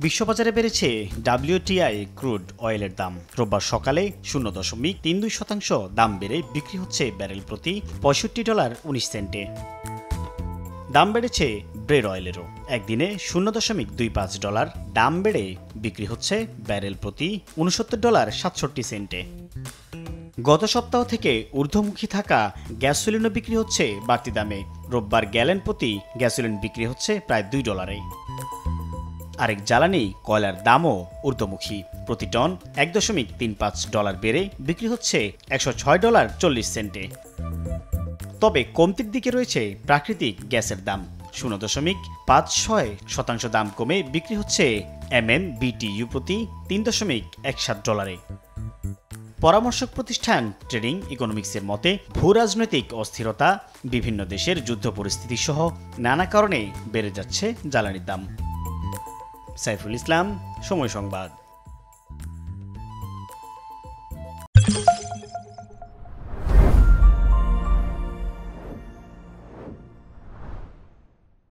বিশ্ববাজারে বেড়েছে WTI crude অয়েলের দাম। রোববার সকালে 0.32% দাম বেড়ে বিক্রি হচ্ছে ব্যারেল প্রতি $65.19। দাম বেড়েছে ব্রেড অয়েলেরও। একদিনে $0.25 দাম বেড়ে বিক্রি হচ্ছে ব্যারেল প্রতি $69.67। গত সপ্তাহ থেকে ঊর্ধ্বমুখী থাকা গ্যাসোলিনও বিক্রি হচ্ছে বাড়তি দামে। রোববার গ্যালন প্রতি গ্যাসোলিন বিক্রি হচ্ছে প্রায় $2। আরেক জ্বালানি কয়লার দামও ঊর্ধ্বমুখী। প্রতি টন $1.35 বেড়ে বিক্রি হচ্ছে $106.40। তবে কমতির দিকে রয়েছে প্রাকৃতিক গ্যাসের দাম। 0.56% দাম কমে বিক্রি হচ্ছে MMBTU প্রতি $3.17। পরামর্শক প্রতিষ্ঠান ট্রেডিং ইকোনমিক্সের মতে ভূরাজনৈতিক অস্থিরতা, বিভিন্ন দেশের যুদ্ধ পরিস্থিতি সহ নানা কারণে বেড়ে যাচ্ছে জ্বালানির দাম। সাইফুল ইসলাম, সময় সংবাদ।